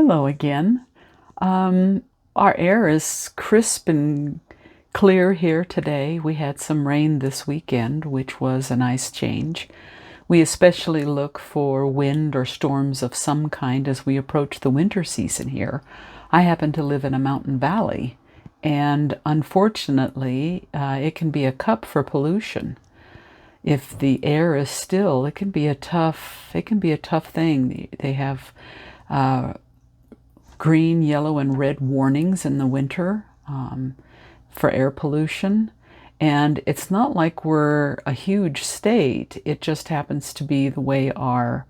Hello again. Our air is crisp and clear here today. We had some rain this weekend, which was a nice change. We especially look for wind or storms of some kind as we approach the winter season here. I happen to live in a mountain valley, and unfortunately, it can be a cup for pollution. If the air is still, it can be a tough thing. They have green, yellow, and red warnings in the winter for air pollution. And it's not like we're a huge state. It just happens to be the way our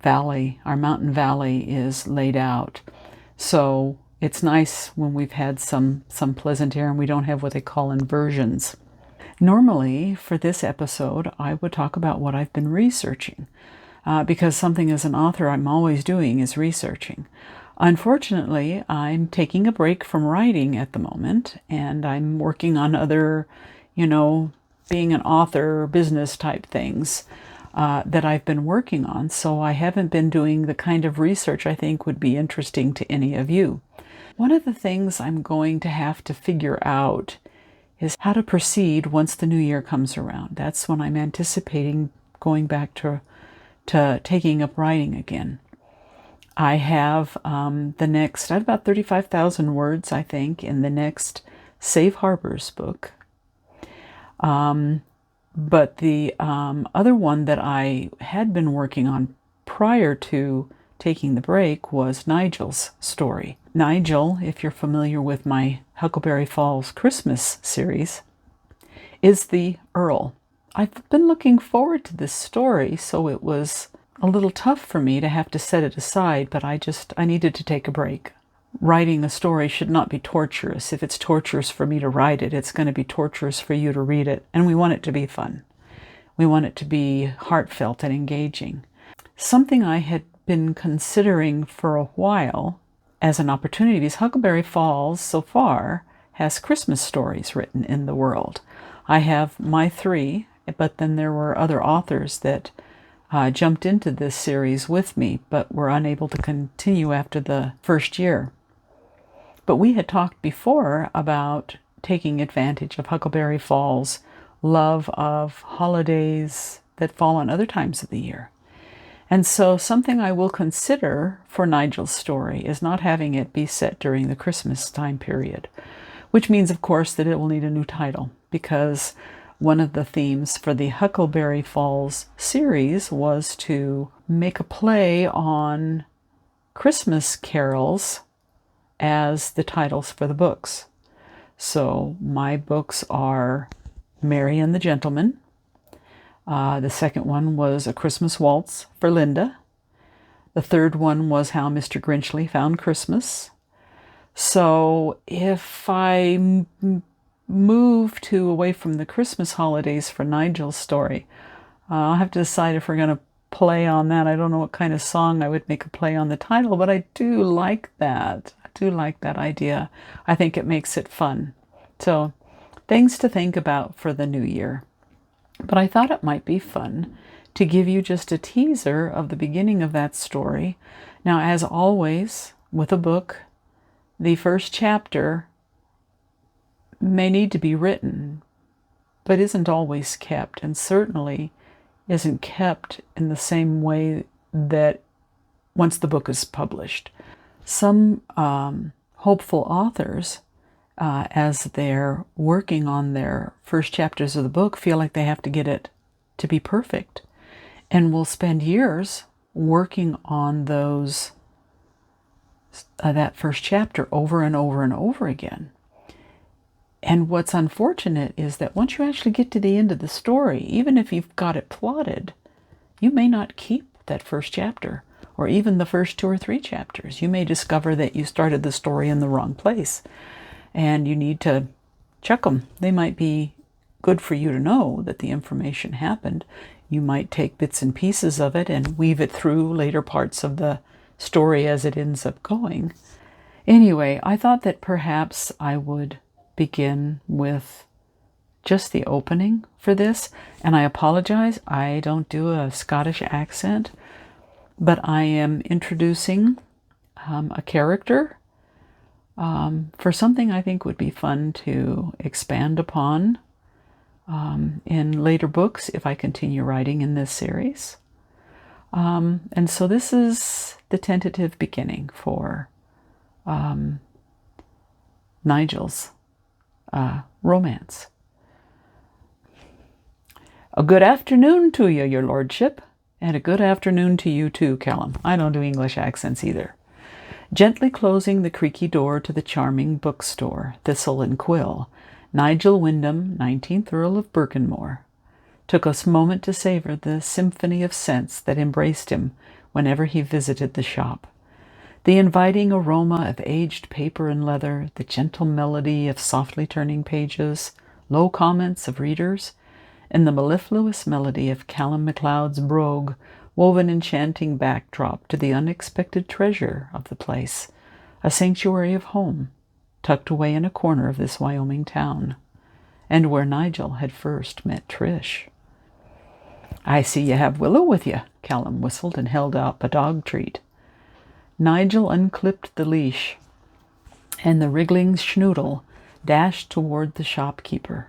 valley, our mountain valley is laid out. So it's nice when we've had some pleasant air and we don't have what they call inversions. Normally, for this episode, I would talk about what I've been researching. Because something as an author I'm always doing is researching. Unfortunately, I'm taking a break from writing at the moment, and I'm working on other, being an author, business type things that I've been working on, so I haven't been doing the kind of research I think would be interesting to any of you. One of the things I'm going to have to figure out is how to proceed once the new year comes around. That's when I'm anticipating going back to taking up writing again. I have I have about 35,000 words, I think, in the next Safe Harbors book. But the other one that I had been working on prior to taking the break was Nigel's story. Nigel, if you're familiar with my Huckleberry Falls Christmas series, is the Earl. I've been looking forward to this story, so it was a little tough for me to have to set it aside, but I needed to take a break. Writing a story should not be torturous. If it's torturous for me to write it, it's going to be torturous for you to read it, and we want it to be fun. We want it to be heartfelt and engaging. Something I had been considering for a while as an opportunity, because Huckleberry Falls so far has Christmas stories written in the world. I have my 3, but then there were other authors that jumped into this series with me, but were unable to continue after the first year. But we had talked before about taking advantage of Huckleberry Falls' love of holidays that fall on other times of the year. And so something I will consider for Nigel's story is not having it be set during the Christmas time period, which means, of course, that it will need a new title, because one of the themes for the Huckleberry Falls series was to make a play on Christmas carols as the titles for the books. So my books are Mary and the Gentleman. The second one was A Christmas Waltz for Linda. The third one was How Mr. Grinchley Found Christmas. So if I move away from the Christmas holidays for Nigel's story, I'll have to decide if we're going to play on that. I don't know what kind of song I would make a play on the title, but I do like that. I do like that idea. I think it makes it fun. So things to think about for the new year. But I thought it might be fun to give you just a teaser of the beginning of that story. Now, as always with a book, the first chapter may need to be written, but isn't always kept, and certainly isn't kept in the same way that once the book is published. Some hopeful authors, as they're working on their first chapters of the book, feel like they have to get it to be perfect, and will spend years working on that first chapter over and over and over again. And what's unfortunate is that once you actually get to the end of the story, even if you've got it plotted, you may not keep that first chapter, or even the first 2 or 3 chapters. You may discover that you started the story in the wrong place, and you need to check them. They might be good for you to know that the information happened. You might take bits and pieces of it and weave it through later parts of the story as it ends up going. Anyway, I thought that perhaps I would begin with just the opening for this, and I apologize, I don't do a Scottish accent, but I am introducing a character for something I think would be fun to expand upon in later books if I continue writing in this series. And so this is the tentative beginning for Nigel's romance. A good afternoon to you, your lordship, and a good afternoon to you too, Callum. I don't do English accents either. Gently closing the creaky door to the charming bookstore, Thistle and Quill, Nigel Wyndham, 19th Earl of Berkenmore, took a moment to savor the symphony of scents that embraced him whenever he visited the shop. The inviting aroma of aged paper and leather, the gentle melody of softly turning pages, low comments of readers, and the mellifluous melody of Callum MacLeod's brogue wove an enchanting backdrop to the unexpected treasure of the place, a sanctuary of home, tucked away in a corner of this Wyoming town, and where Nigel had first met Trish. "I see you have Willow with you," Callum whistled and held up a dog treat. Nigel unclipped the leash, and the wriggling schnoodle dashed toward the shopkeeper.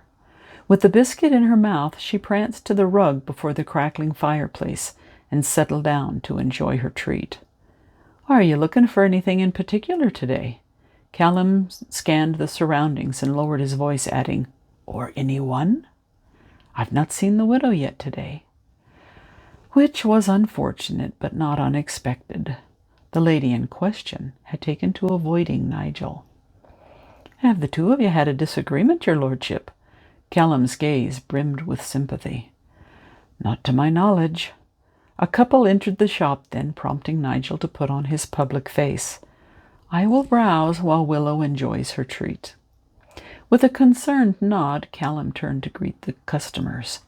With the biscuit in her mouth, she pranced to the rug before the crackling fireplace and settled down to enjoy her treat. "Are you looking for anything in particular today?" Callum scanned the surroundings and lowered his voice, adding, "Or anyone? I've not seen the widow yet today." Which was unfortunate, but not unexpected. The lady in question had taken to avoiding Nigel. "Have the two of you had a disagreement, your lordship?" Callum's gaze brimmed with sympathy. "Not to my knowledge." A couple entered the shop then, prompting Nigel to put on his public face. "I will browse while Willow enjoys her treat." With a concerned nod, Callum turned to greet the customers.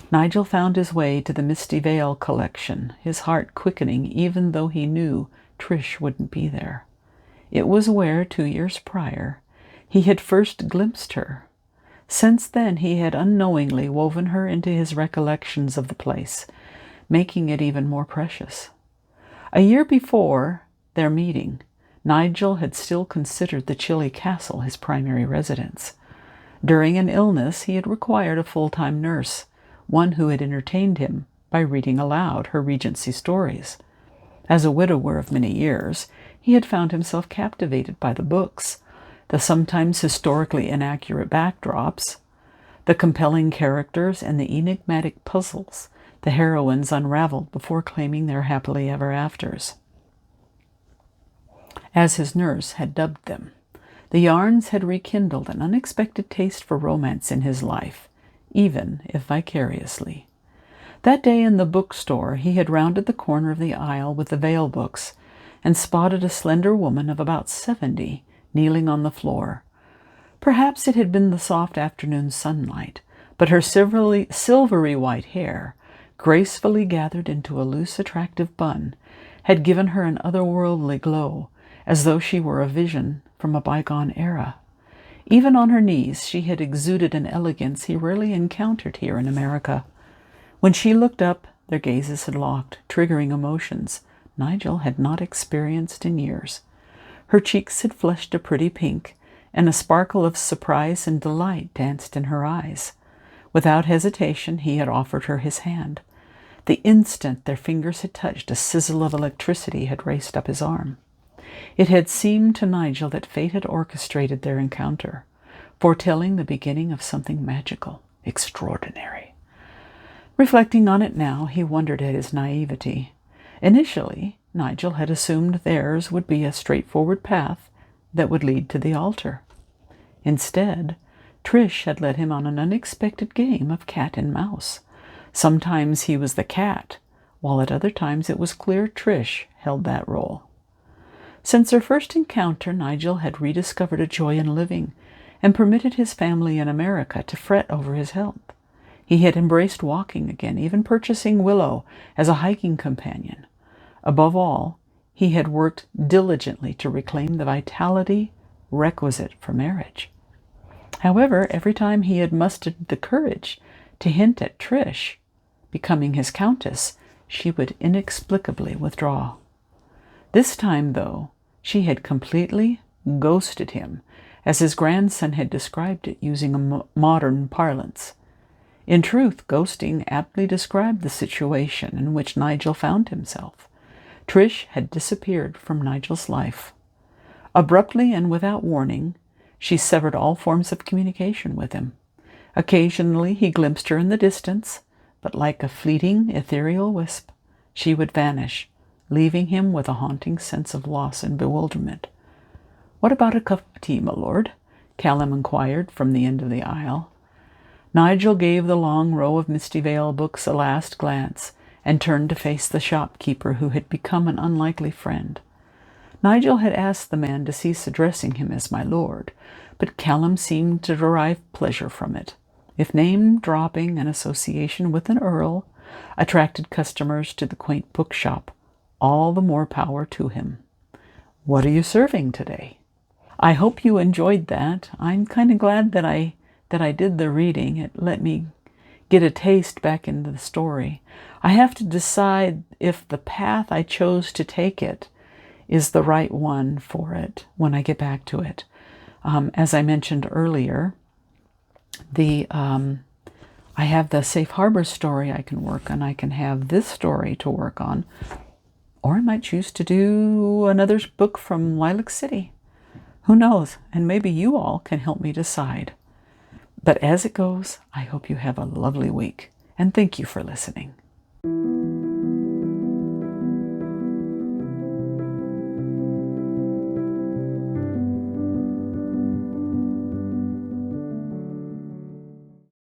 Nigel found his way to the Misty Vale collection, his heart quickening even though he knew Trish wouldn't be there. It was where, 2 years prior, he had first glimpsed her. Since then he had unknowingly woven her into his recollections of the place, making it even more precious. A year before their meeting, Nigel had still considered the chilly castle his primary residence. During an illness, he had required a full-time nurse, one who had entertained him by reading aloud her Regency stories. As a widower of many years, he had found himself captivated by the books, the sometimes historically inaccurate backdrops, the compelling characters, and the enigmatic puzzles the heroines unraveled before claiming their happily ever afters. As his nurse had dubbed them, the yarns had rekindled an unexpected taste for romance in his life, even if vicariously. That day in the bookstore, he had rounded the corner of the aisle with the Vale books and spotted a slender woman of about 70 kneeling on the floor. Perhaps it had been the soft afternoon sunlight, but her silvery white hair, gracefully gathered into a loose, attractive bun, had given her an otherworldly glow, as though she were a vision from a bygone era. Even on her knees, she had exuded an elegance he rarely encountered here in America. When she looked up, their gazes had locked, triggering emotions Nigel had not experienced in years. Her cheeks had flushed a pretty pink, and a sparkle of surprise and delight danced in her eyes. Without hesitation, he had offered her his hand. The instant their fingers had touched, a sizzle of electricity had raced up his arm. It had seemed to Nigel that fate had orchestrated their encounter, foretelling the beginning of something magical, extraordinary. Reflecting on it now, he wondered at his naivety. Initially, Nigel had assumed theirs would be a straightforward path that would lead to the altar. Instead, Trish had led him on an unexpected game of cat and mouse. Sometimes he was the cat, while at other times it was clear Trish held that role. Since their first encounter, Nigel had rediscovered a joy in living and permitted his family in America to fret over his health. He had embraced walking again, even purchasing Willow as a hiking companion. Above all, he had worked diligently to reclaim the vitality requisite for marriage. However, every time he had mustered the courage to hint at Trish becoming his countess, she would inexplicably withdraw. This time, though, she had completely ghosted him, as his grandson had described it using a modern parlance. In truth, ghosting aptly described the situation in which Nigel found himself. Trish had disappeared from Nigel's life. Abruptly and without warning, she severed all forms of communication with him. Occasionally he glimpsed her in the distance, but like a fleeting, ethereal wisp, she would vanish, leaving him with a haunting sense of loss and bewilderment. "What about a cup of tea, my lord?" Callum inquired from the end of the aisle. Nigel gave the long row of Misty Vale books a last glance and turned to face the shopkeeper who had become an unlikely friend. Nigel had asked the man to cease addressing him as my lord, but Callum seemed to derive pleasure from it. If name-dropping and association with an earl attracted customers to the quaint bookshop, all the more power to him. "What are you serving today?" I hope you enjoyed that. I'm kind of glad that I did the reading. It let me get a taste back into the story. I have to decide if the path I chose to take it is the right one for it when I get back to it. As I mentioned earlier, I have the Safe Harbor story I can work on. I can have this story to work on, or I might choose to do another book from Lilac City. Who knows? And maybe you all can help me decide. But as it goes, I hope you have a lovely week, and thank you for listening.